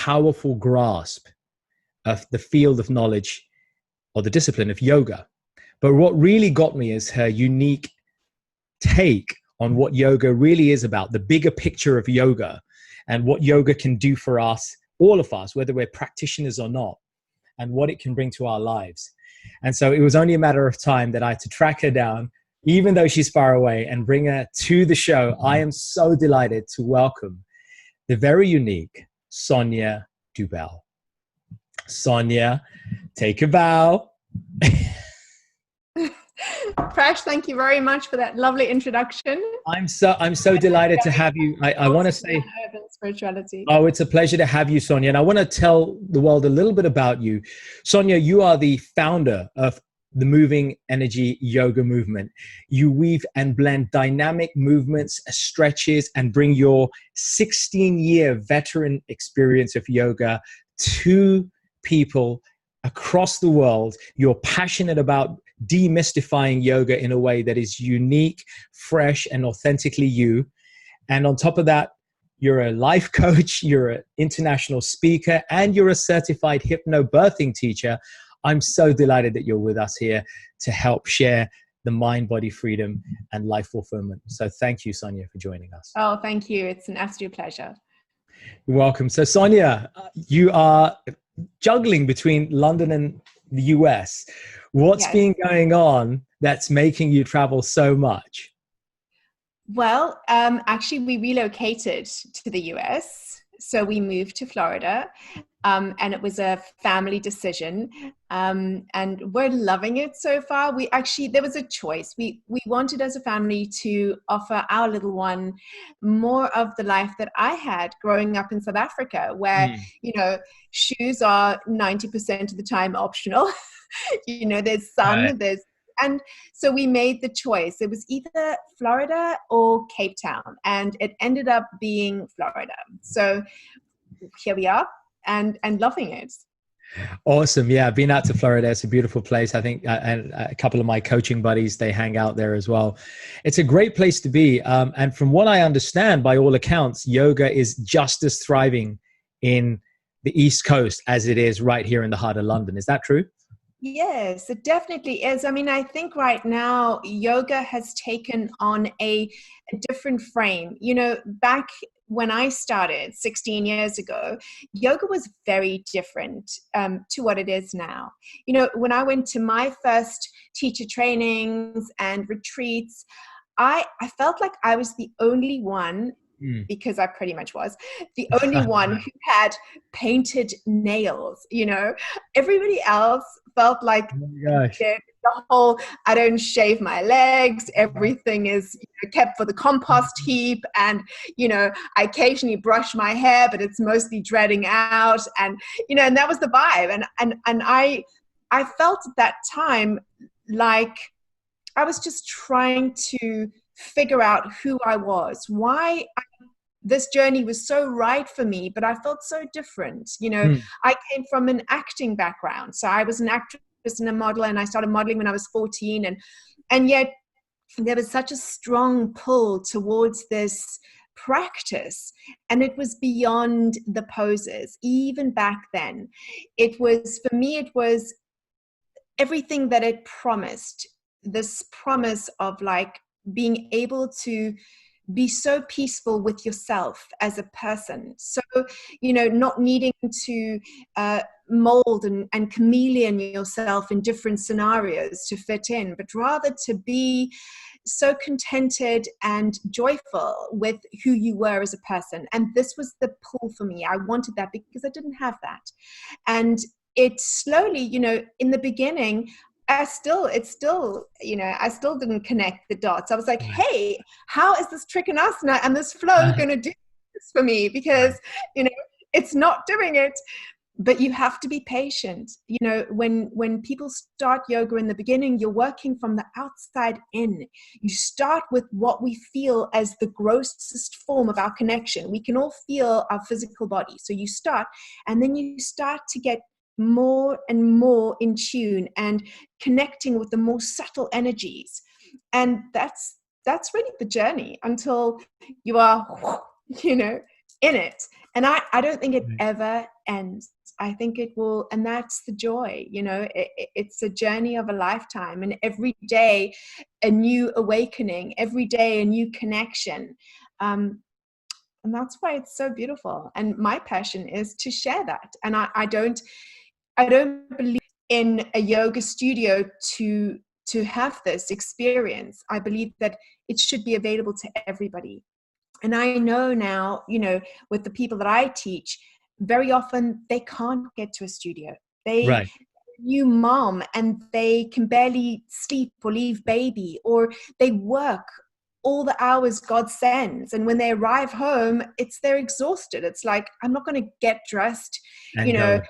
powerful grasp of the field of knowledge or the discipline of yoga. But what really got me is her unique take on what yoga really is about, the bigger picture of yoga and what yoga can do for us, all of us, whether we're practitioners or not, and what it can bring to our lives. And so it was only a matter of time that I had to track her down, even though she's far away, and bring her to the show. I am so delighted to welcome the very unique Sonia Dubell. Sonia, take a bow. Prash, thank you very much for that lovely introduction. I'm so delighted to have you. I want to say urban spirituality. Oh, it's a pleasure to have you, Sonia. And I want to tell the world a little bit about you. Sonia, you are the founder of the Moving Energy Yoga movement. You weave and blend dynamic movements, stretches, and bring your 16-year veteran experience of yoga to people across the world. You're passionate about demystifying yoga in a way that is unique, fresh, and authentically you. And on top of that, you're a life coach, you're an international speaker, and you're a certified hypnobirthing teacher. I'm so delighted that you're with us here to help share the mind, body freedom, and life fulfillment. So thank you, Sonia, for joining us. Oh, thank you. It's an absolute pleasure. You're welcome. So Sonia, you are juggling between London and the US. What's been going on that's making you travel so much? Well, actually, we relocated to the US. So we moved to Florida, and it was a family decision. And we're loving it so far. There was a choice. We wanted as a family to offer our little one more of the life that I had growing up in South Africa, where, shoes are 90% of the time optional. There's sun, Right. And so we made the choice. It was either Florida or Cape Town, and it ended up being Florida. So here we are, and loving it. Awesome. Yeah, I've been out to Florida. It's a beautiful place. I think and a couple of my coaching buddies, they hang out there as well. It's a great place to be. And from what I understand, by all accounts, yoga is just as thriving in the East Coast as it is right here in the heart of London. Is that true? Yes, it definitely is. I mean, I think right now yoga has taken on a different frame. Back when I started 16 years ago, yoga was very different to what it is now. When I went to my first teacher trainings and retreats, I felt like I was the only one, because I pretty much was, the only one who had painted nails. Everybody else felt like the whole, I don't shave my legs, everything is kept for the compost heap, and I occasionally brush my hair, but it's mostly dreading out, and and that was the vibe. And I felt at that time like I was just trying to figure out who I was, why this journey was so right for me, but I felt so different. I came from an acting background. So I was an actress and a model, and I started modeling when I was 14. And yet there was such a strong pull towards this practice. And it was beyond the poses. Even back then, for me, it was everything that it promised. This promise of like being able to be so peaceful with yourself as a person. So, not needing to mold and chameleon yourself in different scenarios to fit in, but rather to be so contented and joyful with who you were as a person. And this was the pull for me. I wanted that because I didn't have that. And it slowly, in the beginning, I still didn't connect the dots. I was like, hey, how is this tricking us now? And this flow going to do this for me? Because, it's not doing it. But you have to be patient. When people start yoga in the beginning, you're working from the outside in. You start with what we feel as the grossest form of our connection. We can all feel our physical body. So you start, and then you start to get more and more in tune and connecting with the more subtle energies. And that's really the journey until you are, in it. And I don't think it Right. ever ends. I think it will, and that's the joy, it's a journey of a lifetime, and every day a new awakening, every day a new connection. And that's why it's so beautiful. And my passion is to share that. And I don't believe in a yoga studio to have this experience. I believe that it should be available to everybody. And I know now, with the people that I teach, very often they can't get to a studio. They Right. new mom and they can barely sleep or leave baby, or they work all the hours God sends. And when they arrive home, they're exhausted. It's like, I'm not going to get dressed, And go.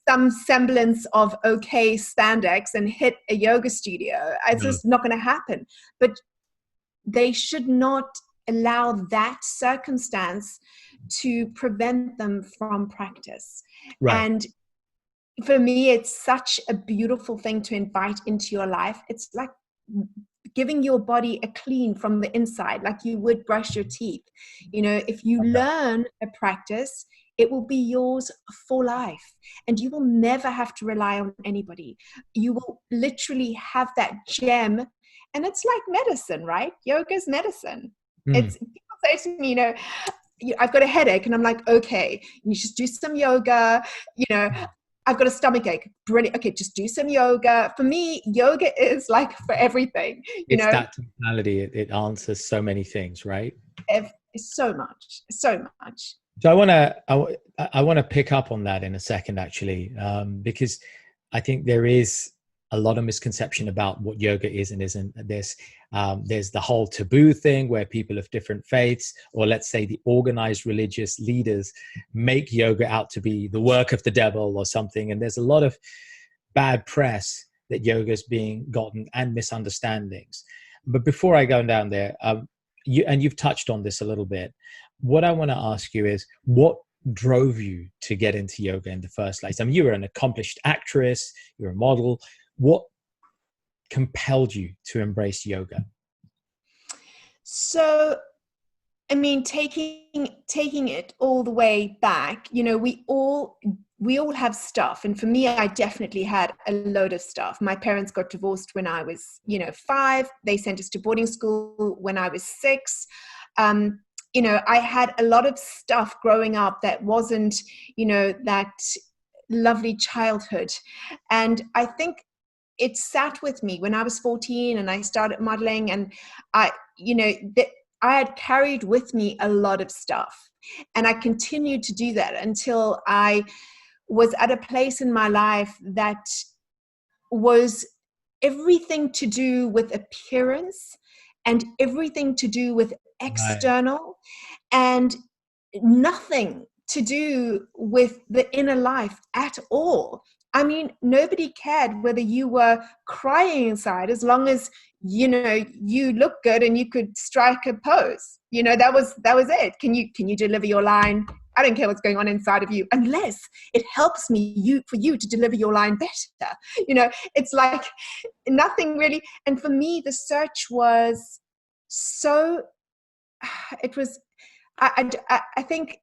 some semblance of okay spandex and hit a yoga studio. It's No. just not going to happen. But they should not allow that circumstance to prevent them from practice. Right. And for me, it's such a beautiful thing to invite into your life. It's like giving your body a clean from the inside, like you would brush your teeth. If you learn a practice, it will be yours for life, and you will never have to rely on anybody. You will literally have that gem, and it's like medicine, right? Yoga is medicine. Mm. People say to me, I've got a headache, and I'm like, okay, you just do some yoga. I've got a stomach ache. Brilliant. Okay, just do some yoga. For me, yoga is like for everything. It's that totality. It answers so many things, right? So much, so much. So I want to pick up on that in a second, actually, because I think there is a lot of misconception about what yoga is and isn't. There's the whole taboo thing where people of different faiths, or let's say the organized religious leaders, make yoga out to be the work of the devil or something. And there's a lot of bad press that yoga is being gotten, and misunderstandings. But before I go down there, you've touched on this a little bit. What I want to ask you is, what drove you to get into yoga in the first place? I mean, you were an accomplished actress, you're a model. What compelled you to embrace yoga? So, I mean, taking it all the way back, we all have stuff. And for me, I definitely had a load of stuff. My parents got divorced when I was, 5. They sent us to boarding school when I was 6. I had a lot of stuff growing up that wasn't, that lovely childhood. And I think it sat with me when I was 14 and I started modeling, and I had carried with me a lot of stuff, and I continued to do that until I was at a place in my life that was everything to do with appearance and everything to do with external, and nothing to do with the inner life at all. I mean, nobody cared whether you were crying inside, as long as, you look good and you could strike a pose. That was it. Can you deliver your line? I don't care what's going on inside of you, unless it helps for you to deliver your line better. It's like nothing really. And for me, the search was so, I think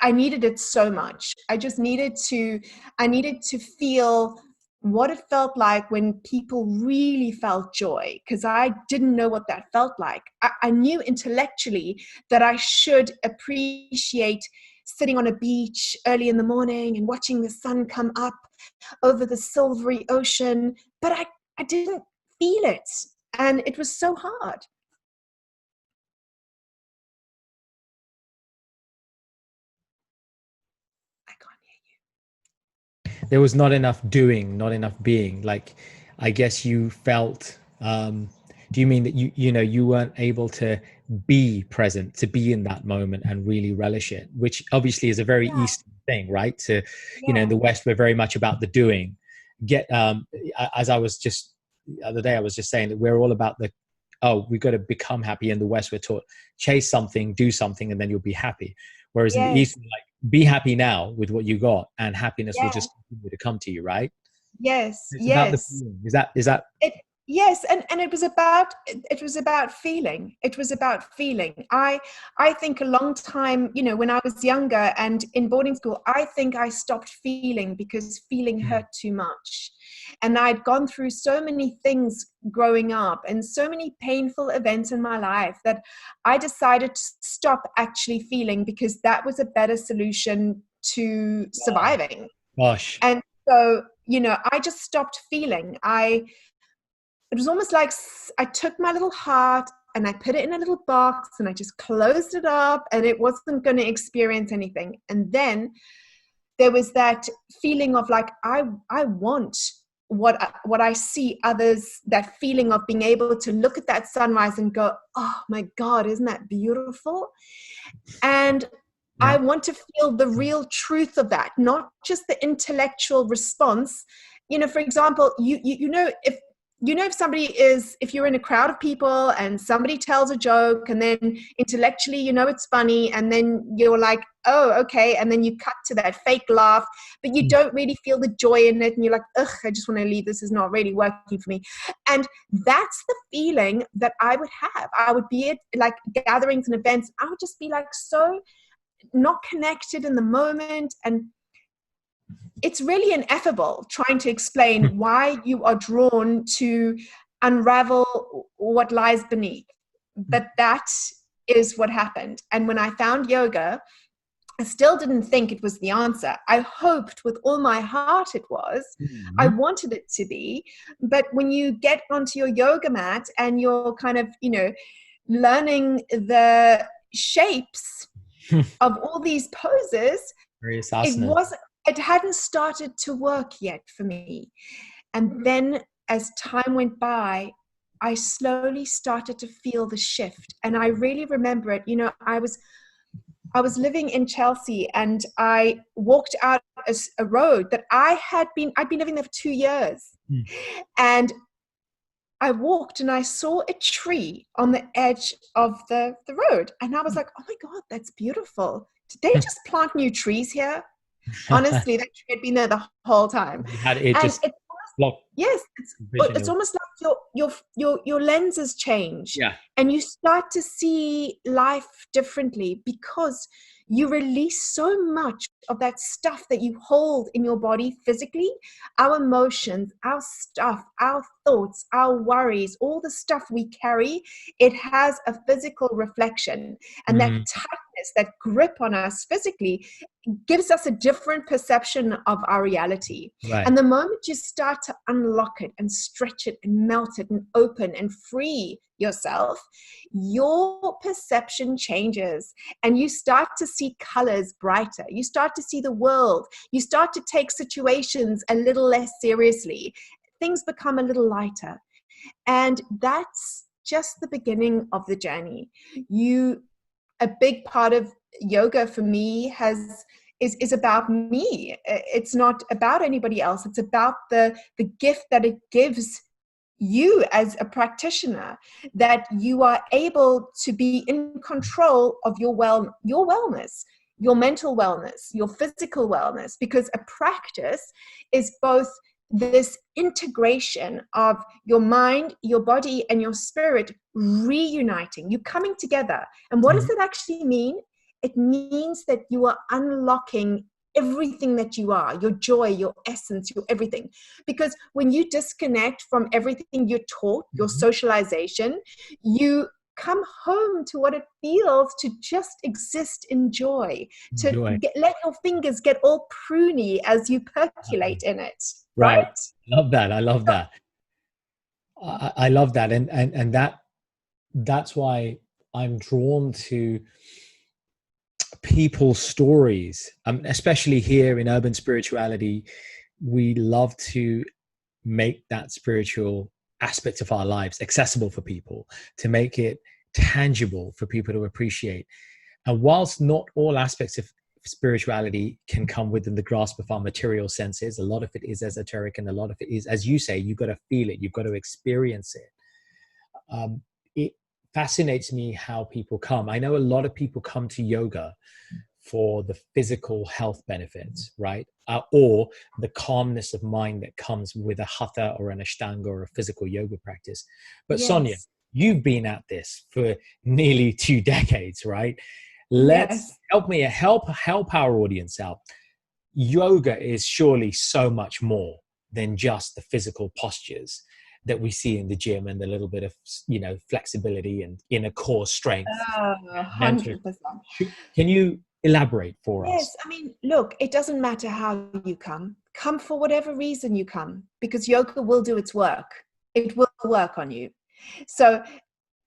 I needed it so much. I needed to feel what it felt like when people really felt joy, because I didn't know what that felt like. I knew intellectually that I should appreciate sitting on a beach early in the morning and watching the sun come up over the silvery ocean, but I didn't feel it. And it was so hard. There was not enough doing, not enough being. Like, I guess you felt, do you mean that you weren't able to be present, to be in that moment and really relish it, which obviously is a very Eastern thing, right? In the West, we're very much about the doing. As I was just the other day, I was just saying that we're all about we've got to become happy. In the West, we're taught chase something, do something, and then you'll be happy. Whereas in the East, we're like, be happy now with what you got, and happiness will just continue to come to you, right? Yes. It's about the feeling. Is that Yes, and it was about feeling. It was about feeling. I think a long time, when I was younger and in boarding school, I think I stopped feeling because feeling hurt too much. And I'd gone through so many things growing up and so many painful events in my life that I decided to stop actually feeling because that was a better solution to Wow. surviving. Gosh. And so, I just stopped feeling. It was almost like I took my little heart and I put it in a little box and I just closed it up and it wasn't going to experience anything. And then there was that feeling of like, I want what I see others, that feeling of being able to look at that sunrise and go, oh my God, isn't that beautiful? And I want to feel the real truth of that, not just the intellectual response. For example, if you're in a crowd of people and somebody tells a joke and then intellectually, it's funny. And then you're like, oh, okay. And then you cut to that fake laugh, but you don't really feel the joy in it. And you're like, ugh, I just want to leave. This is not really working for me. And that's the feeling that I would have. I would be at like gatherings and events. I would just be like so not connected in the moment. And it's really ineffable trying to explain why you are drawn to unravel what lies beneath. But that is what happened. And when I found yoga, I still didn't think it was the answer. I hoped with all my heart it was. I wanted it to be. But when you get onto your yoga mat and you're kind of, learning the shapes of all these poses, it hadn't started to work yet for me. And then as time went by, I slowly started to feel the shift. And I really remember it. I was living in Chelsea and I walked out a road that I'd been living there for 2 years. And I walked and I saw a tree on the edge of the road. And I was like, oh my God, that's beautiful. Did they just plant new trees here? Honestly, that tree had been there the whole time. It's almost like your lenses change. Yeah. And you start to see life differently because you release so much of that stuff that you hold in your body physically, our emotions, our stuff, our thoughts, our worries, all the stuff we carry. It has a physical reflection, and that tightness, that grip on us physically gives us a different perception of our reality. Right. And the moment you start to unlock it and stretch it and melt it and open and free yourself, your perception changes and you start to see colors brighter. You start to see the world. You start to take situations a little less seriously. Things become a little lighter. And that's just the beginning of the journey. A big part of yoga for me is about me. It's not about anybody else. It's about the gift that it gives you as a practitioner, that you are able to be in control of your wellness, your mental wellness, your physical wellness, because a practice is both this integration of your mind, your body, and your spirit reuniting, you coming together. And what does that actually mean? It means that you are unlocking everything that you are, your joy, your essence, your everything. Because when you disconnect from everything you're taught, your socialization, you come home to what it feels to just exist in joy, let your fingers get all pruny as you percolate in it. Right? I love that. I love that. I love that. And that's why I'm drawn to people's stories, especially here in urban spirituality. We love to make that spiritual aspect of our lives accessible for people, to make it tangible for people to appreciate. And whilst not all aspects of spirituality can come within the grasp of our material senses, a lot of it is esoteric, and a lot of it is, as you say, you've got to feel it, you've got to experience it. It fascinates me how people come. I know a lot of people come to yoga for the physical health benefits, right? Or the calmness of mind that comes with a hatha or an ashtanga or a physical yoga practice. But Sonia, Yes. you've been at this for nearly 2 decades, right? Let's Yes. help our audience out. Yoga is surely so much more than just the physical postures that we see in the gym and the little bit of, flexibility and inner core strength, Oh, mental. 100%. Can you elaborate for Yes, us? I mean, look, it doesn't matter how you come. Come for whatever reason you come, because yoga will do its work. It will work on you. So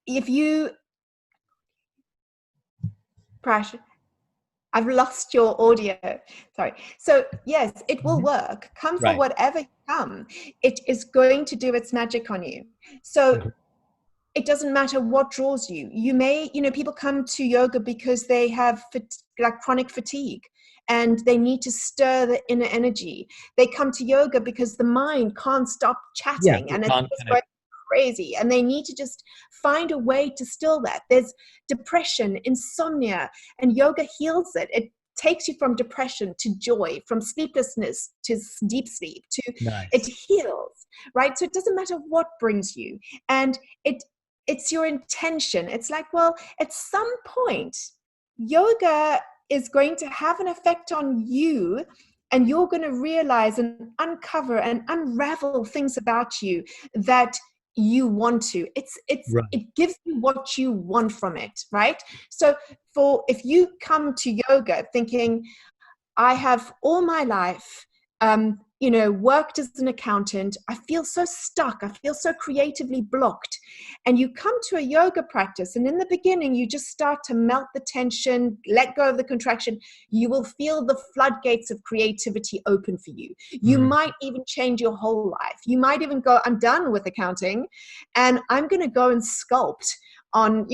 if you, Prash, I've lost your audio. Sorry. So yes, it will Mhm. work. Come for Right. whatever you come. It is going to do its magic on you. So Mhm. it doesn't matter what draws you. You may, people come to yoga because they have like chronic fatigue and they need to stir the inner energy. They come to yoga because the mind can't stop Yeah, chatting we and it's can't just kind of. going crazy, and they need to just find a way to still that. There's depression, insomnia, and yoga heals it. It takes you from depression to joy, from sleeplessness to deep sleep, to it Nice. heals, right? So it doesn't matter what brings you. And it's your intention. It's like, well, at some point, yoga is going to have an effect on you, and you're going to realize and uncover and unravel things about you that you want to. Right. It gives you what you want from it, right? So if you come to yoga thinking, I have all my life, worked as an accountant. I feel so stuck. I feel so creatively blocked. And you come to a yoga practice, and in the beginning, you just start to melt the tension, let go of the contraction. You will feel the floodgates of creativity open for you. You Mm. might even change your whole life. You might even go, I'm done with accounting, and I'm going to go and sculpt on,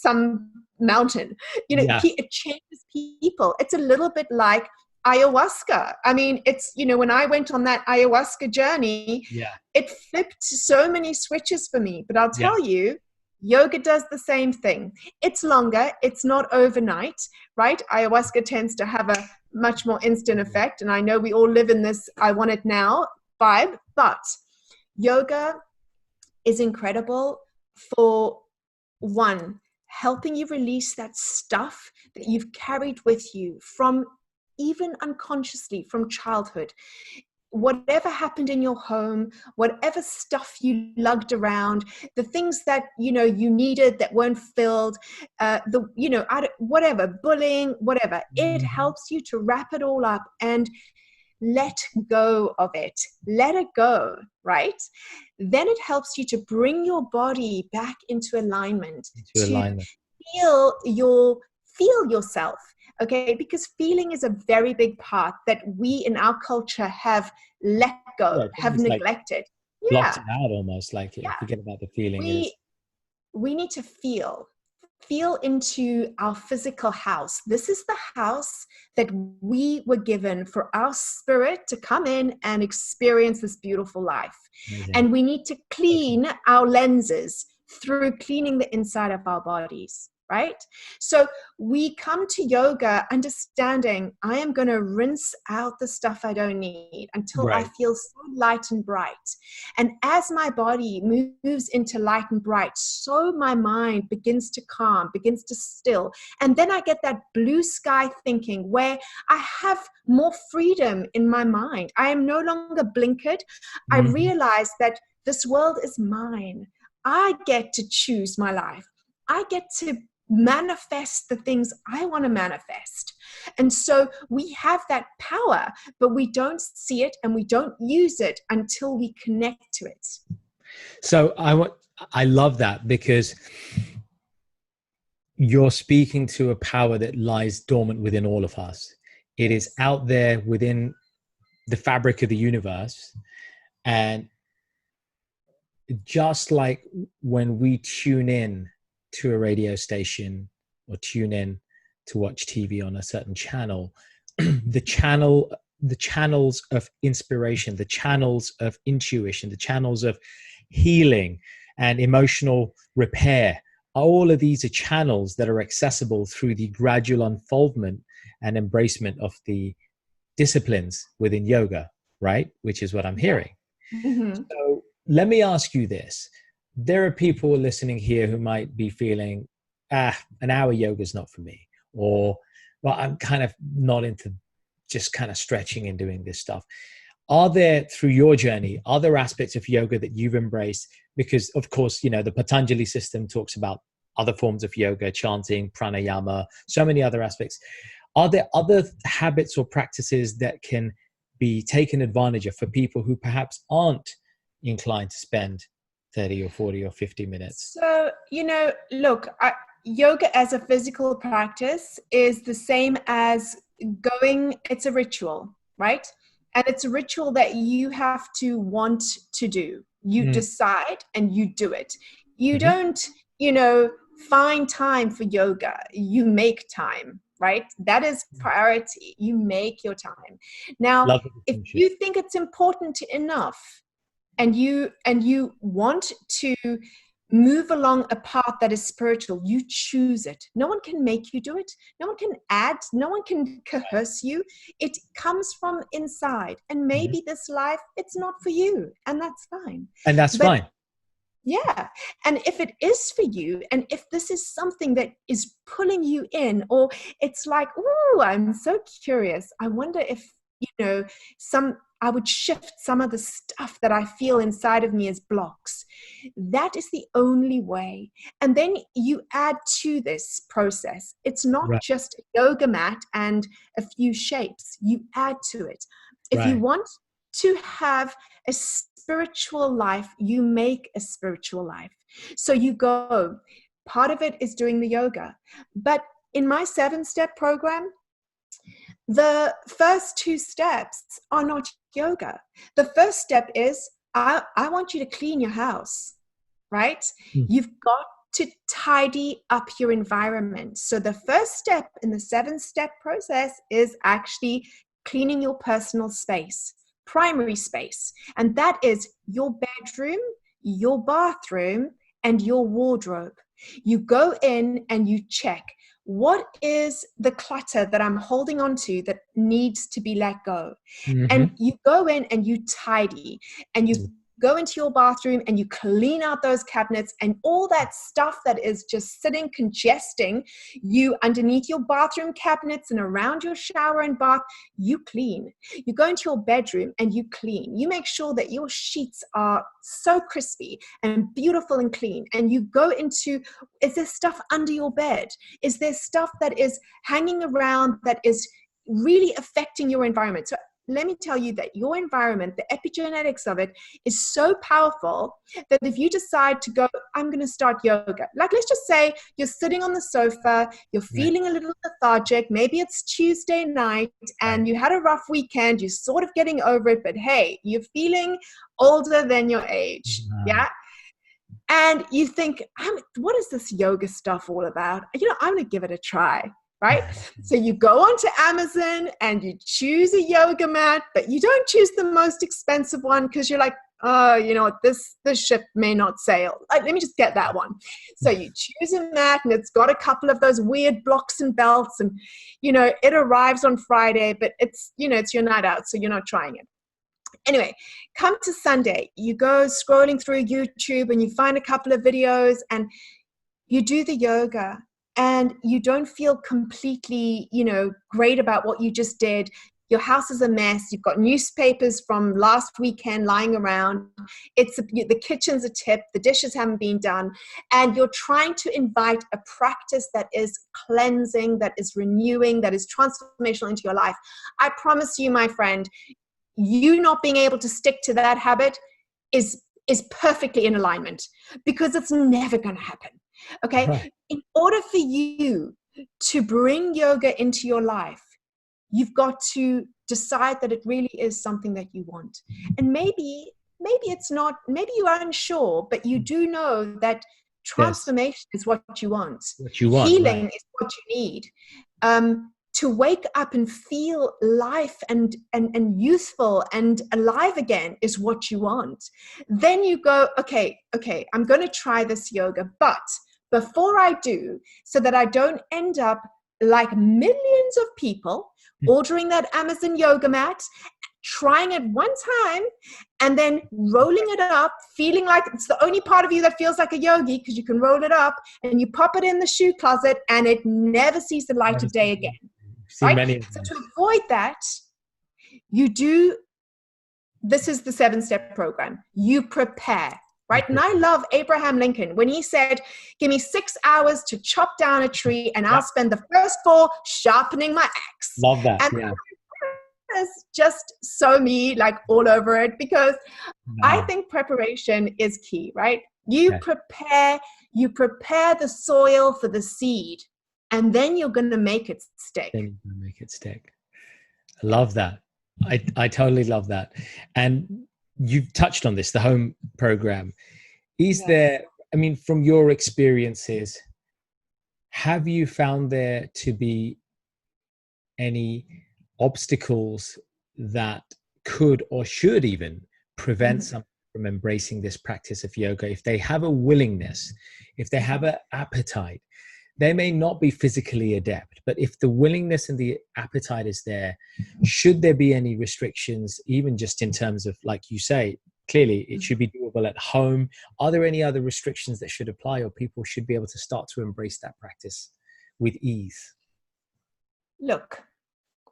some mountain. Yeah. It changes people. It's a little bit like ayahuasca. I mean, it's, when I went on that ayahuasca journey, Yeah. it flipped so many switches for me. But I'll Yeah. tell you, yoga does the same thing. It's longer. It's not overnight, right? Ayahuasca tends to have a much more instant effect. And I know we all live in this I want it now vibe, but yoga is incredible for, one, helping you release that stuff that you've carried with you from even unconsciously from childhood. Whatever happened in your home, whatever stuff you lugged around, the things that you needed that weren't filled, whatever, bullying, whatever, it Mhm. helps you to wrap it all up and let go of it. Let it go, right? Then it helps you to bring your body back into alignment, Into to alignment. feel yourself. Okay, because feeling is a very big part that we in our culture have let Yeah, go, it's have almost like neglected. blocked Yeah, it out almost like yeah. forget about the feeling. It is. We need to feel into our physical house. This is the house that we were given for our spirit to come in and experience this beautiful life. Amazing. And we need to clean our lenses through cleaning the inside of our bodies, right? So we come to yoga understanding I am going to rinse out the stuff I don't need until I Right. feel so light and bright. And as my body moves into light and bright, so my mind begins to calm, begins to still. And then I get that blue sky thinking where I have more freedom in my mind. I am no longer blinkered. I Mhm. realize that this world is mine. I get to choose my life. I get to manifest the things I want to manifest. And so we have that power, but we don't see it and we don't use it until we connect to it. So I love that because you're speaking to a power that lies dormant within all of us. It is out there within the fabric of the universe. And just like when we tune in to a radio station or tune in to watch TV on a certain channel, the channels of inspiration, the channels of intuition, the channels of healing and emotional repair, all of these are channels that are accessible through the gradual unfoldment and embracement of the disciplines within yoga, right? Which is what I'm hearing. Mm-hmm. So let me ask you this. There are people listening here who might be feeling, an hour yoga is not for me. Or, well, I'm kind of not into just kind of stretching and doing this stuff. Are there, through your journey, are there aspects of yoga that you've embraced? Because, of course, you know, the Patanjali system talks about other forms of yoga, chanting, pranayama, so many other aspects. Are there other habits or practices that can be taken advantage of for people who perhaps aren't inclined to spend 30 or 40 or 50 minutes? So, you know, look, yoga as a physical practice is the same as going, it's a ritual, right? And it's a ritual that you have to want to do. You decide and you do it. You don't, you know, find time for yoga. You make time, right? That is priority. You make your time. Now, if you think it's important enough and you want to move along a path that is spiritual, you choose it. No one can make you do it. No one can add, no one can coerce you. It comes from inside. And maybe this life, it's not for you. And that's fine. And that's fine. Yeah. And if it is for you, and if this is something that is pulling you in, or it's like, oh, I'm so curious. I wonder if, you know, I would shift some of the stuff that I feel inside of me as blocks. That is the only way. And then you add to this process. It's not just a yoga mat and a few shapes. You add to it. If you want to have a spiritual life, you make a spiritual life. So you go, part of it is doing the yoga. But in my 7-step program, the first 2 steps are not yoga. The first step is, I want you to clean your house, right? You've got to tidy up your environment. So the first step in the 7-step process is actually cleaning your personal space, primary space. And that is your bedroom, your bathroom, and your wardrobe. You go in and you check, what is the clutter that I'm holding on to that needs to be let go? And you go in and you tidy, and you go into your bathroom and you clean out those cabinets and all that stuff that is just sitting, congesting you underneath your bathroom cabinets and around your shower and bath. You clean. You go into your bedroom and you clean. You make sure that your sheets are so crispy and beautiful and clean. And you go into, is there stuff under your bed? Is there stuff that is hanging around that is really affecting your environment? So let me tell you that your environment, the epigenetics of it, is so powerful that if you decide to go, I'm going to start yoga. Like, let's just say you're sitting on the sofa, you're feeling a little lethargic. Maybe it's Tuesday night and you had a rough weekend. You're sort of getting over it, but hey, you're feeling older than your age. Yeah. And you think, what is this yoga stuff all about? You know, I'm going to give it a try. Right? So you go onto Amazon and you choose a yoga mat, but you don't choose the most expensive one because you're like, oh, you know what, this ship may not sail. Let me just get that one. So you choose a mat and it's got a couple of those weird blocks and belts, and, you know, it arrives on Friday, but it's, you know, it's your night out, so you're not trying it. Anyway, come to Sunday, you go scrolling through YouTube and you find a couple of videos and you do the yoga. And you don't feel completely, you know, great about what you just did. Your house is a mess. You've got newspapers from last weekend lying around. The kitchen's a tip. The dishes haven't been done. And you're trying to invite a practice that is cleansing, that is renewing, that is transformational into your life. I promise you, my friend, you not being able to stick to that habit is perfectly in alignment, because it's never going to happen. Okay. Right. In order for you to bring yoga into your life, you've got to decide that it really is something that you want. And maybe it's not, maybe you are unsure, but you do know that transformation is what you want. Healing is what you need. To wake up and feel life and youthful and alive again is what you want. Then you go, okay, I'm going to try this yoga, but before I do, so that I don't end up like millions of people ordering that Amazon yoga mat, trying it one time, and then rolling it up, feeling like it's the only part of you that feels like a yogi because you can roll it up and you pop it in the shoe closet and it never sees the light of day again. Right? So to avoid that, this is the 7-step program. You prepare. Right? And I love Abraham Lincoln when he said, give me 6 hours to chop down a tree and I'll spend the first 4 sharpening my axe. Love that. And it's just so me, like all over it, because I think preparation is key, right? You prepare the soil for the seed, and then you're going to make it stick. I love that. I totally love that. And you've touched on this, the home program. Is there, I mean, from your experiences, have you found there to be any obstacles that could or should even prevent someone from embracing this practice of yoga? If they have a willingness, if they have an appetite, they may not be physically adept, but if the willingness and the appetite is there, should there be any restrictions, even just in terms of, like you say, clearly it should be doable at home. Are there any other restrictions that should apply, or people should be able to start to embrace that practice with ease? Look,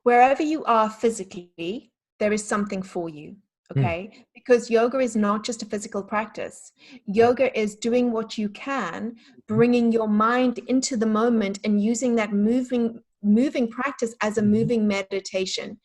wherever you are physically, there is something for you. Okay. Because yoga is not just a physical practice. Yoga is doing what you can, bringing your mind into the moment and using that moving practice as a moving meditation.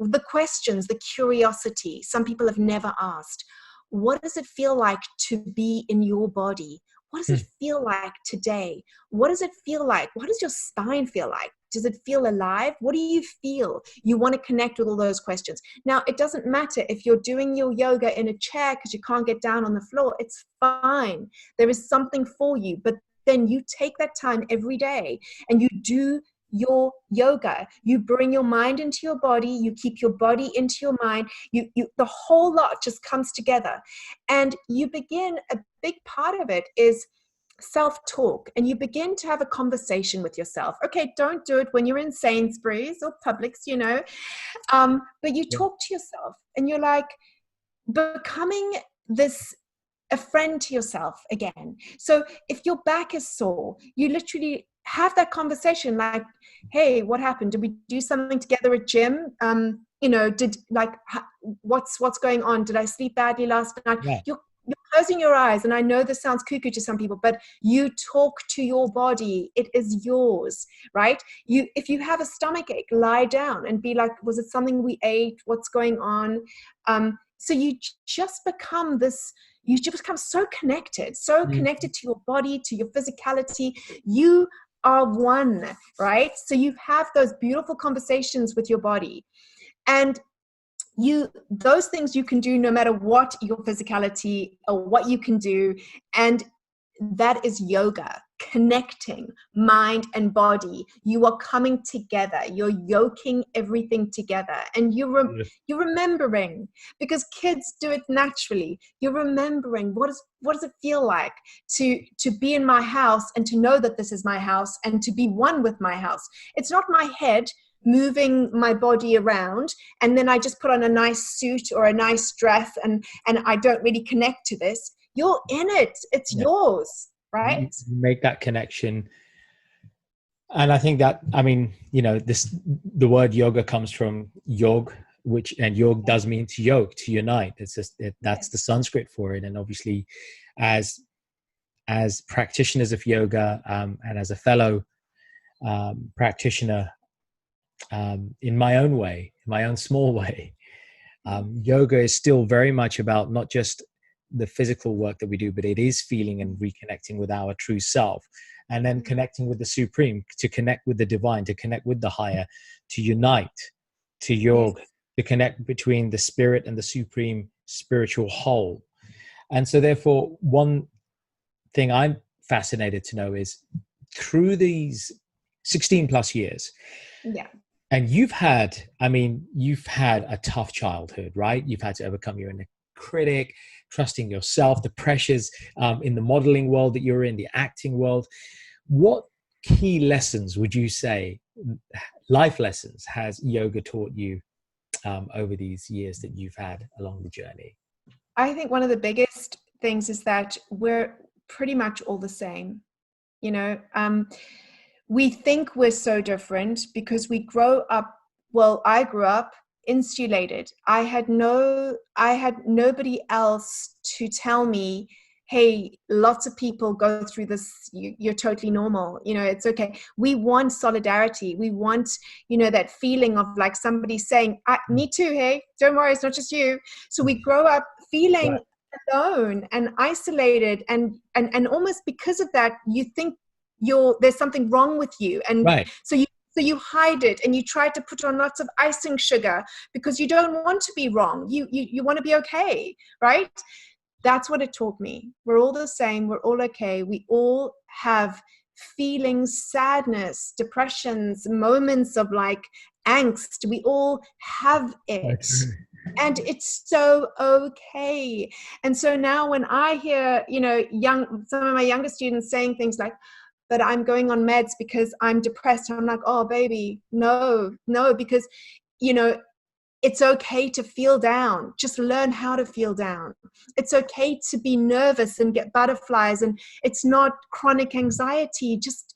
The questions, the curiosity, some people have never asked. What does it feel like to be in your body? What does it feel like today? What does it feel like? What does your spine feel like? Does it feel alive? What do you feel? You want to connect with all those questions. Now, it doesn't matter if you're doing your yoga in a chair because you can't get down on the floor. It's fine. There is something for you. But then you take that time every day and you do your yoga. You bring your mind into your body. You keep your body into your mind. The whole lot just comes together. And you begin, a big part of it is self-talk, and you begin to have a conversation with yourself. Okay, don't do it when you're in Sainsbury's or Publix, but you talk to yourself and you're like becoming a friend to yourself again. So if your back is sore, you literally have that conversation like, hey, what happened? Did we do something together at gym? What's going on? Did I sleep badly last night? Yeah. You're closing your eyes, and I know this sounds cuckoo to some people, but you talk to your body. It is yours, right? If you have a stomach ache, lie down and be like, was it something we ate? What's going on? So you just become so connected to your body, to your physicality. You are one, right? So you have those beautiful conversations with your body, and those things you can do no matter what your physicality or what you can do. And that is yoga, connecting mind and body. You are coming together. You're yoking everything together. And you're remembering, because kids do it naturally. You're remembering what does it feel like to be in my house and to know that this is my house and to be one with my house. It's not my head moving my body around and then I just put on a nice suit or a nice dress and I don't really connect to this. You're in it. It's yours, right? You make that connection. And I think that, the word yoga comes from yog, and yog does mean to yoke, to unite. It's just, that's the Sanskrit for it. And obviously as practitioners of yoga, and as a fellow practitioner, in my own way, in my own small way, yoga is still very much about not just the physical work that we do, but it is feeling and reconnecting with our true self, and then connecting with the supreme, to connect with the divine, to connect with the higher, to unite, to yoga, to connect between the spirit and the supreme spiritual whole. And so therefore, one thing I'm fascinated to know is, through these 16 plus years, and you've had a tough childhood, right? You've had to overcome your inner critic, trusting yourself, the pressures in the modeling world that you're in, the acting world. What key lessons would you say, life lessons, has yoga taught you over these years that you've had along the journey? I think one of the biggest things is that we're pretty much all the same. You know, we think we're so different because we grow up. Well, I grew up insulated. I had nobody else to tell me, hey, lots of people go through this. You're totally normal. You know, it's okay. We want solidarity. We want, you know, that feeling of like somebody saying, me too. Hey, don't worry. It's not just you. So we grow up feeling alone and isolated, and almost because of that, you think there's something wrong with you. And so you hide it, and you try to put on lots of icing sugar because you don't want to be wrong. You want to be okay, right? That's what it taught me. We're all the same. We're all okay. We all have feelings, sadness, depressions, moments of like angst. We all have it. And it's so okay. And so now when I hear, you know, some of my younger students saying things like, but I'm going on meds because I'm depressed, I'm like, oh baby, no, because, you know, it's okay to feel down. Just learn how to feel down. It's okay to be nervous and get butterflies, and it's not chronic anxiety. Just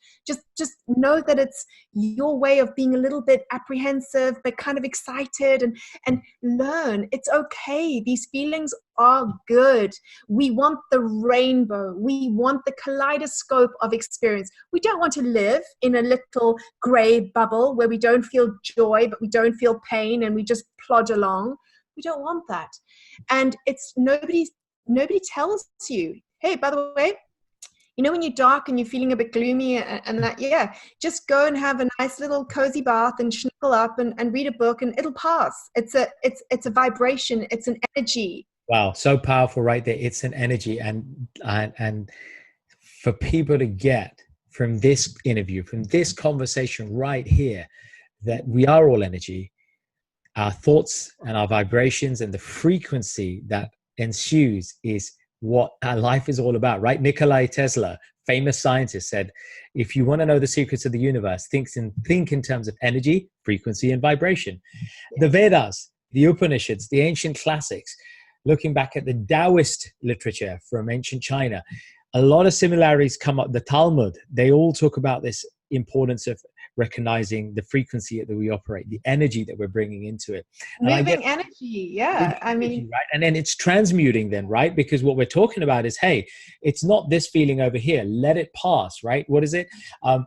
know that it's your way of being a little bit apprehensive but kind of excited, and learn. It's okay. These feelings are good. We want the rainbow. We want the kaleidoscope of experience. We don't want to live in a little gray bubble where we don't feel joy, but we don't feel pain, and we just plod along. We don't want that. And it's nobody tells you, hey, by the way, you know, when you're dark and you're feeling a bit gloomy and that, just go and have a nice little cozy bath and snuggle up and read a book, and it'll pass. It's a vibration. It's an energy. Wow. So powerful right there. It's an energy. And for people to get from this interview, from this conversation right here, that we are all energy, our thoughts and our vibrations and the frequency that ensues is what our life is all about, right? Nikola Tesla, famous scientist, said, if you want to know the secrets of the universe, think in terms of energy, frequency, and vibration. The Vedas, the Upanishads, the ancient classics, looking back at the Taoist literature from ancient China, a lot of similarities come up. The Talmud, they all talk about this importance of recognizing the frequency that we operate, the energy that we're bringing into it. Moving energy, I mean, right? And then it's transmuting then, right? Because what we're talking about is, hey, it's not this feeling over here. Let it pass, right? What is it? Matra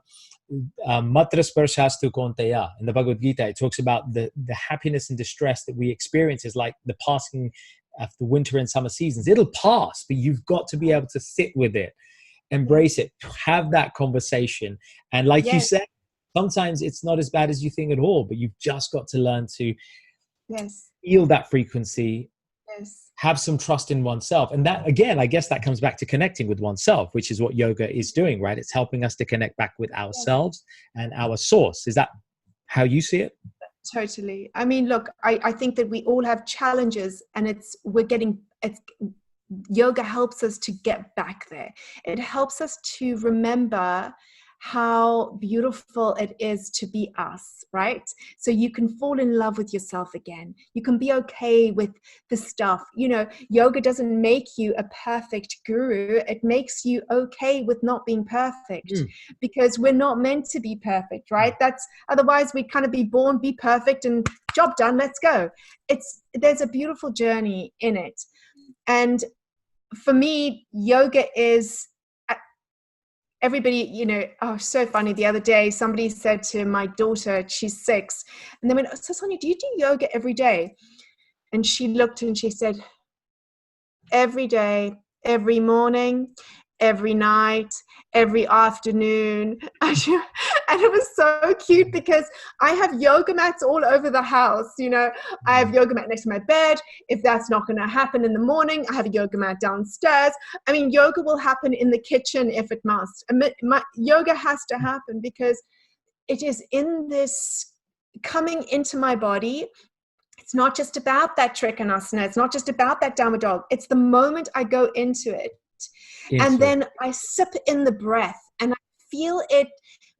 sparshasthu konteya. In the Bhagavad Gita, it talks about the happiness and distress that we experience is like the passing of the winter and summer seasons. It'll pass, but you've got to be able to sit with it, embrace it, have that conversation. And like you said, sometimes it's not as bad as you think at all, but you've just got to learn to feel that frequency, have some trust in oneself. And that, again, I guess that comes back to connecting with oneself, which is what yoga is doing, right? It's helping us to connect back with ourselves and our source. Is that how you see it? Totally. I mean, look, I think that we all have challenges, and yoga helps us to get back there. It helps us to remember how beautiful it is to be us, right? So you can fall in love with yourself again. You can be okay with the stuff. You know, yoga doesn't make you a perfect guru. It makes you okay with not being perfect, because we're not meant to be perfect, right? Otherwise we'd kind of be born, be perfect, and job done, let's go. There's a beautiful journey in it. And for me, yoga is, everybody, you know, so funny. The other day, somebody said to my daughter, she's 6, and they went, so Sonia, do you do yoga every day? And she looked and she said, every day, every morning, every night, every afternoon. And it was so cute because I have yoga mats all over the house. You know, I have yoga mat next to my bed. If that's not going to happen in the morning, I have a yoga mat downstairs. I mean, yoga will happen in the kitchen if it must. Yoga has to happen because it is in this coming into my body. It's not just about that trikonasana. It's not just about that downward dog. It's the moment I go into it. And then I sip in the breath and I feel it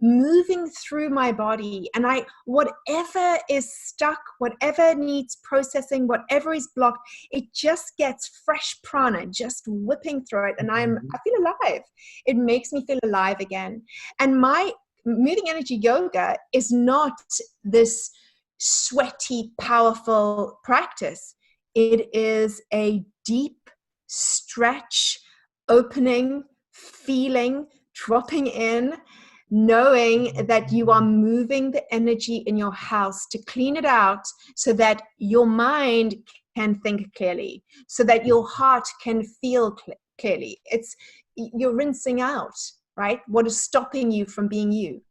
moving through my body, and whatever is stuck, whatever needs processing, whatever is blocked, it just gets fresh prana just whipping through it, and I feel alive. It makes me feel alive again. And my moving energy yoga is not this sweaty, powerful practice. It is a deep stretch, opening, feeling, dropping in, knowing that you are moving the energy in your house to clean it out so that your mind can think clearly, so that your heart can feel clearly. You're rinsing out, right? What is stopping you from being you?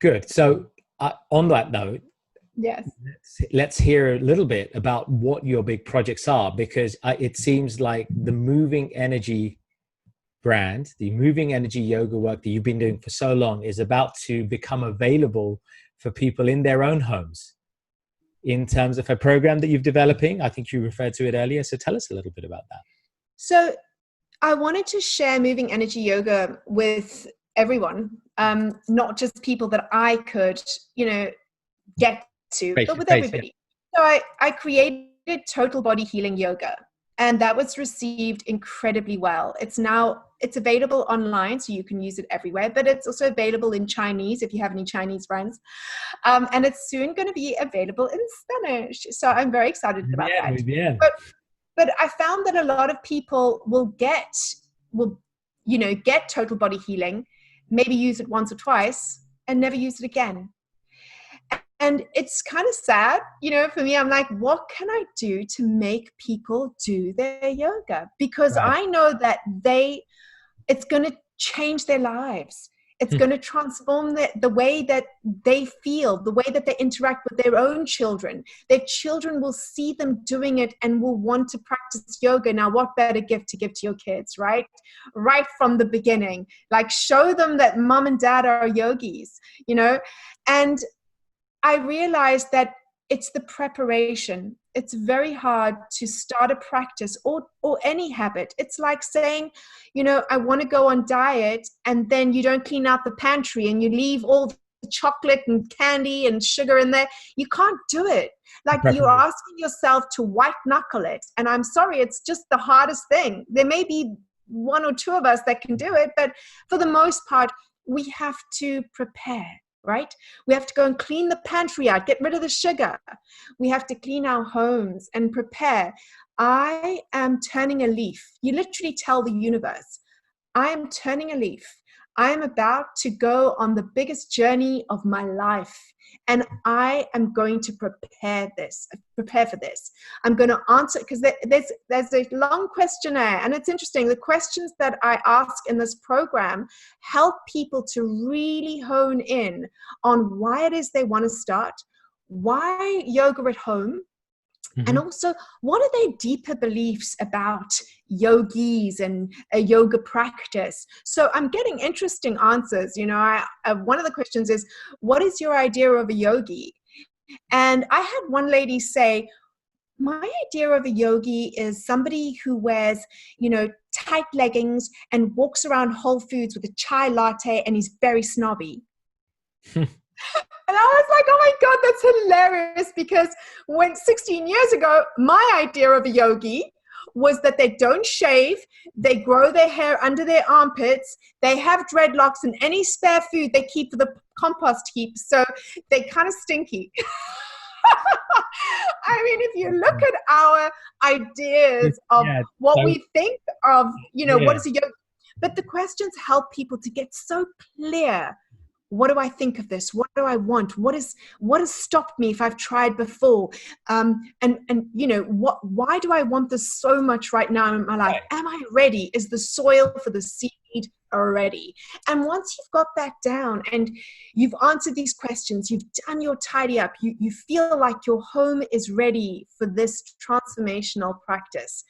Good. So on that note, yes, let's hear a little bit about what your big projects are, because it seems like the moving energy brand, the moving energy yoga work that you've been doing for so long is about to become available for people in their own homes in terms of a program that you're developing. I think you referred to it earlier. So tell us a little bit about that. So I wanted to share moving energy yoga with everyone, not just people that I could, get to, but with everybody. Yeah. So I created Total Body Healing Yoga, and that was received incredibly well. It's available online, so you can use it everywhere, but it's also available in Chinese if you have any Chinese friends. And it's soon going to be available in Spanish. So I'm very excited about that. Yeah. But I found that a lot of people will get total body healing, maybe use it once or twice and never use it again. And it's kind of sad, for me. I'm like, what can I do to make people do their yoga? Because I know that it's going to change their lives. It's going to transform the way that they feel, the way that they interact with their own children. Their children will see them doing it and will want to practice yoga. Now, what better gift to give to your kids, right? Right from the beginning. Like, show them that mom and dad are yogis, And I realized that it's the preparation. It's very hard to start a practice or any habit. It's like saying, I want to go on diet, and then you don't clean out the pantry and you leave all the chocolate and candy and sugar in there. You can't do it. Like, you're asking yourself to white knuckle it. And I'm sorry, it's just the hardest thing. There may be one or two of us that can do it, but for the most part, we have to prepare. Right? We have to go and clean the pantry out, get rid of the sugar. We have to clean our homes and prepare. I am turning a leaf. You literally tell the universe, I am turning a leaf. I am about to go on the biggest journey of my life. And I am going to prepare for this. I'm going to answer, because there's a long questionnaire, and it's interesting. The questions that I ask in this program help people to really hone in on why it is they want to start, why yoga at home, and also what are their deeper beliefs about yogis and a yoga practice. So I'm getting interesting answers. One of the questions is, what is your idea of a yogi? And I had one lady say, my idea of a yogi is somebody who wears, tight leggings and walks around Whole Foods with a chai latte, and he's very snobby. And I was like, oh my God, that's hilarious. Because 16 years ago, my idea of a yogi was that they don't shave, they grow their hair under their armpits, they have dreadlocks, and any spare food they keep for the compost heap. So they're kind of stinky. I mean, if you look at our ideas of what we think of, what is a yogi? But the questions help people to get so clear. What do I think of this? What do I want? What has stopped me if I've tried before? Why do I want this so much right now in my life? Right. Am I ready? Is the soil for the seed ready? And once you've got that down and you've answered these questions, you've done your tidy up, you feel like your home is ready for this transformational practice,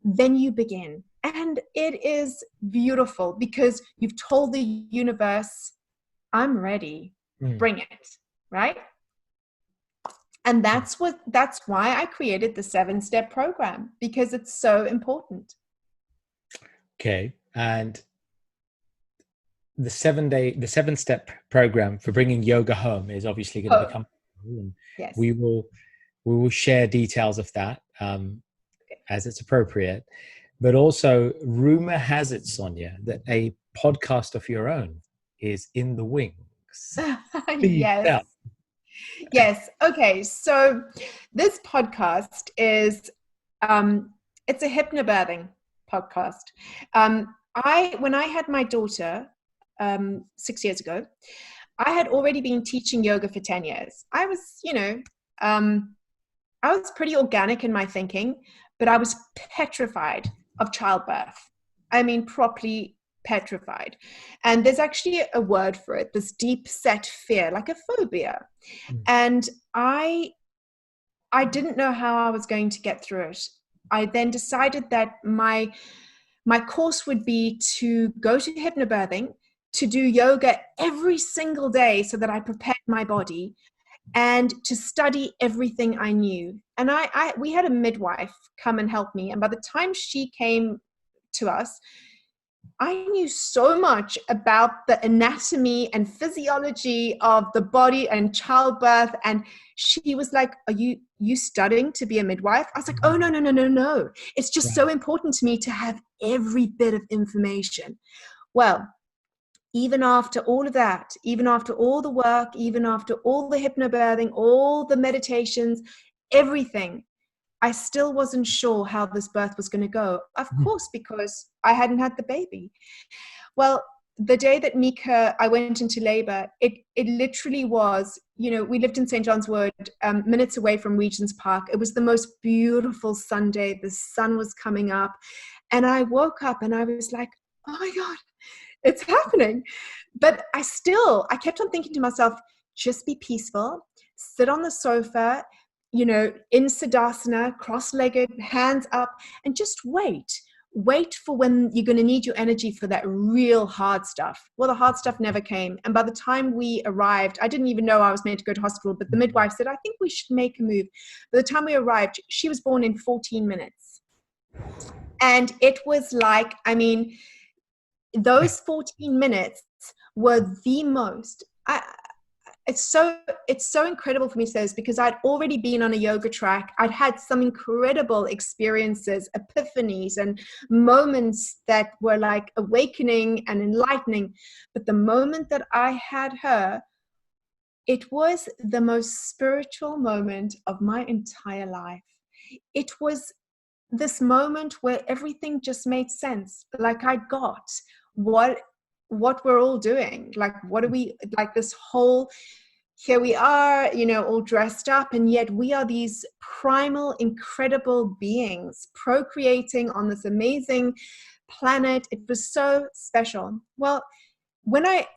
then you begin. And it is beautiful because you've told the universe, I'm ready, bring it, right? And that's why I created the 7-step program, because it's so important. Okay. And the 7-step program for bringing yoga home is obviously going to become, and yes. we will share details of that as it's appropriate. But also, rumor has it, Sonia, that a podcast of your own is in the wings. Please tell. Yes. Okay. So this podcast is, it's a hypnobirthing podcast. When I had my daughter 6 years ago, I had already been teaching yoga for 10 years. I was, I was pretty organic in my thinking, but I was petrified of childbirth. I mean, properly petrified. And there's actually a word for it, this deep set fear, like a phobia. And I didn't know how I was going to get through it. I then decided that my course would be to go to hypnobirthing, to do yoga every single day so that I prepared my body, and to study everything I knew. And we had a midwife come and help me. And by the time she came to us, I knew so much about the anatomy and physiology of the body and childbirth. And she was like, are you studying to be a midwife? I was like, oh, no. It's just so important to me to have every bit of information. Well, even after all of that, even after all the work, even after all the hypnobirthing, all the meditations, everything, I still wasn't sure how this birth was going to go. Of course, because I hadn't had the baby. Well, the day that I went into labor, it literally was, we lived in St. John's Wood, minutes away from Regent's Park. It was the most beautiful Sunday. The sun was coming up. And I woke up and I was like, oh my God, it's happening. But I kept on thinking to myself, just be peaceful, sit on the sofa, in Siddhasana, cross-legged, hands up, and just wait for when you're going to need your energy for that real hard stuff. Well, the hard stuff never came. And by the time we arrived, I didn't even know I was meant to go to hospital, but the midwife said, I think we should make a move. By the time we arrived, she was born in 14 minutes. And it was like, those 14 minutes were the most, it's so incredible for me to say this, because I'd already been on a yoga track. I'd had some incredible experiences, epiphanies, and moments that were like awakening and enlightening. But the moment that I had her, it was the most spiritual moment of my entire life. It was this moment where everything just made sense. Like I got what we're all doing. Like, what are we, like this whole, here we are, all dressed up, and yet we are these primal, incredible beings procreating on this amazing planet. It was so special. Well,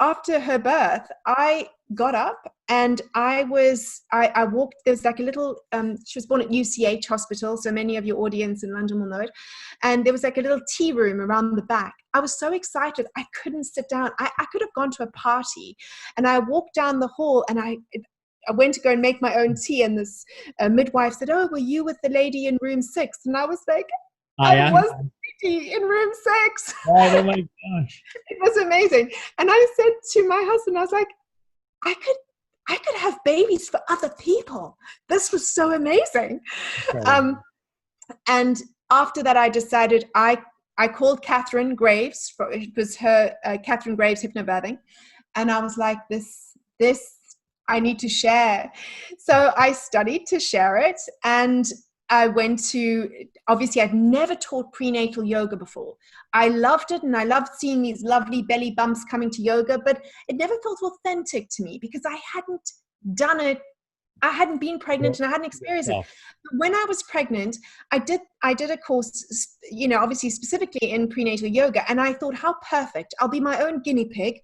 after her birth, I got up and I walked, there's like a little, she was born at UCH hospital, so many of your audience in London will know it. And there was like a little tea room around the back. I was so excited. I couldn't sit down. I could have gone to a party. And I walked down the hall and I went to go and make my own tea. And this midwife said, oh, were you with the lady in room 6? And I was like, I was in room 6. Oh my gosh. It was amazing. And I said to my husband, I was like, I could have babies for other people. This was so amazing. Okay. And after that, I decided I called Catherine Graves. It was her Catherine Graves Hypnobirthing. And I was like, this I need to share. So I studied to share it. And I went to, obviously I'd never taught prenatal yoga before. I loved it and I loved seeing these lovely belly bumps coming to yoga, but it never felt authentic to me because I hadn't done it. I hadn't been pregnant and I hadn't experienced it. When I was pregnant, I did a course, obviously specifically in prenatal yoga. And I thought, how perfect. I'll be my own guinea pig.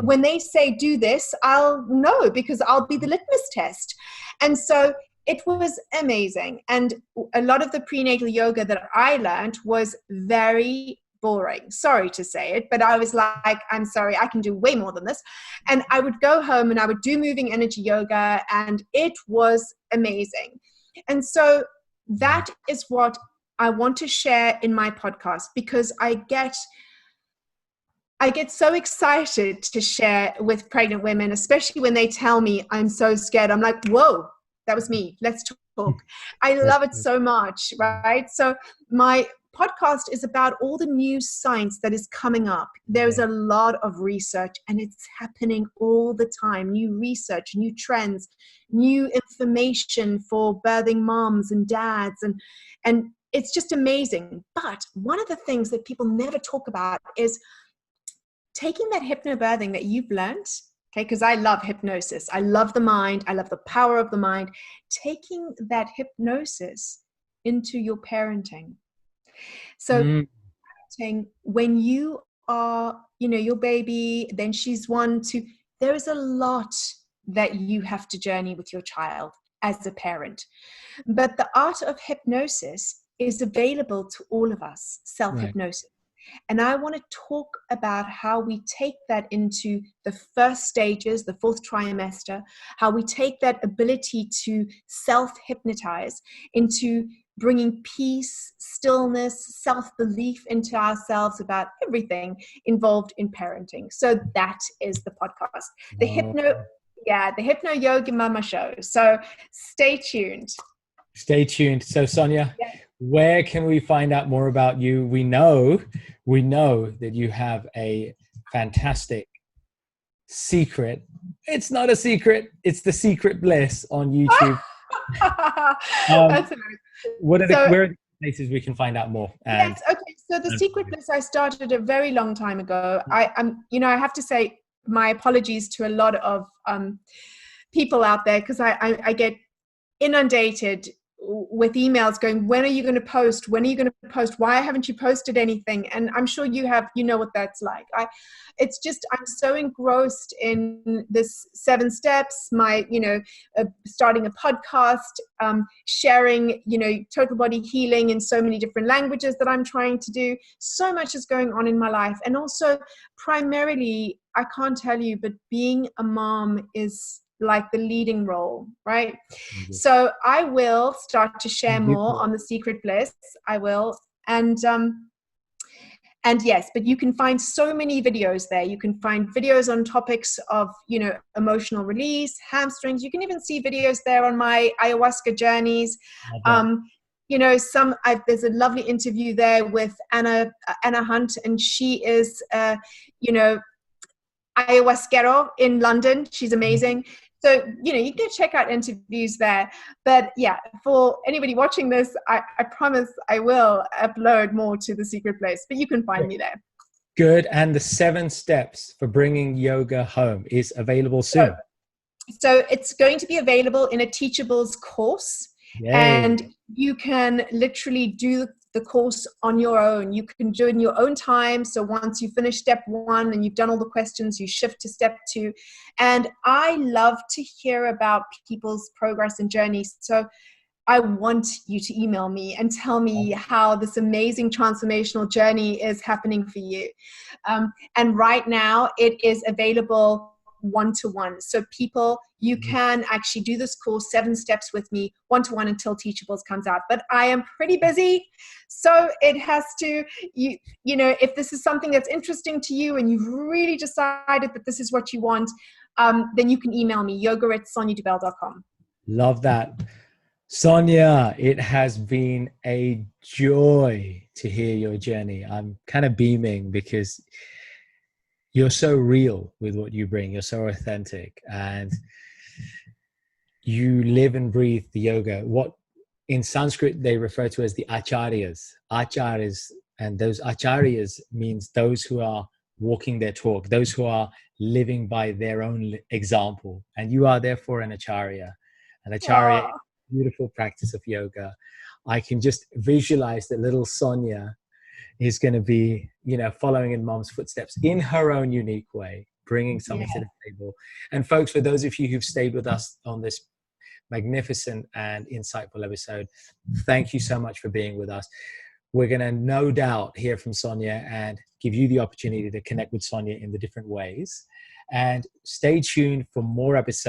When they say do this, I'll know because I'll be the litmus test. And so it was amazing. And a lot of the prenatal yoga that I learned was very boring. Sorry to say it, but I was like, I'm sorry, I can do way more than this. And I would go home and I would do moving energy yoga, and it was amazing. And so that is what I want to share in my podcast, because I get I get so excited to share with pregnant women, especially when they tell me I'm so scared. I'm like, whoa, that was me. Let's talk. I love it so much, right? So my podcast is about all the new science that is coming up. There's a lot of research and it's happening all the time. New research, new trends, new information for birthing moms and dads. And it's just amazing. But one of the things that people never talk about is taking that hypnobirthing that you've learned, okay, because I love hypnosis. I love the mind. I love the power of the mind. Taking that hypnosis into your parenting. So when you are, your baby, then she's 1, 2, there is a lot that you have to journey with your child as a parent. But the art of hypnosis is available to all of us, self-hypnosis. Right. And I want to talk about how we take that into the first stages, the 4th trimester, how we take that ability to self-hypnotize into bringing peace, stillness, self-belief into ourselves about everything involved in parenting. So that is the podcast, the Hypno Yoga Mama Show. So stay tuned. Stay tuned. So Sonia, where can we find out more about you? We know that you have a fantastic secret. It's not a secret. It's the Secret Bliss on YouTube. That's where are the places we can find out more? Yes. Okay. So the Secret Bliss I started a very long time ago. I have to say my apologies to a lot of people out there because I get inundated with emails going, when are you going to post? When are you going to post? Why haven't you posted anything? And I'm sure you know what that's like. I'm so engrossed in this 7 steps, my, starting a podcast, sharing, total body healing in so many different languages that I'm trying to do. So much is going on in my life. And also primarily, I can't tell you, but being a mom is like the leading role, right? Mm-hmm. So I will start to share more on the Secret Bliss. I will. And yes, but you can find so many videos there. You can find videos on topics of, emotional release, hamstrings. You can even see videos there on my ayahuasca journeys. There's a lovely interview there with Anna Hunt, and she is, ayahuasquero in London. She's amazing. So, you can check out interviews there. But yeah, for anybody watching this, I promise I will upload more to the Secret Place, but you can find me there. Good. And the 7 steps for bringing yoga home is available soon. So it's going to be available in a Teachables course. Yay. And you can literally do the course on your own. You can do it in your own time. So once you finish step 1 and you've done all the questions, you shift to step 2. And I love to hear about people's progress and journeys. So I want you to email me and tell me how this amazing transformational journey is happening for you. And right now it is available 1-to-1. So people, you can actually do this course 7 steps with me 1-to-1 until Teachables comes out. But I am pretty busy. So it has to, if this is something that's interesting to you and you've really decided that this is what you want, then you can email me, yoga@soniadubell.com. Love that. Sonia, it has been a joy to hear your journey. I'm kind of beaming because you're so real with what you bring. You're so authentic and you live and breathe the yoga. What in Sanskrit they refer to as the acharyas. Acharyas, and those acharyas means those who are walking their talk, those who are living by their own example. And you are therefore an acharya. An acharya is a beautiful practice of yoga. I can just visualize that little Sonia is going to be, following in mom's footsteps in her own unique way, bringing something to the table. And folks, for those of you who've stayed with us on this magnificent and insightful episode, thank you so much for being with us. We're going to no doubt hear from Sonia and give you the opportunity to connect with Sonia in the different ways. And stay tuned for more episodes.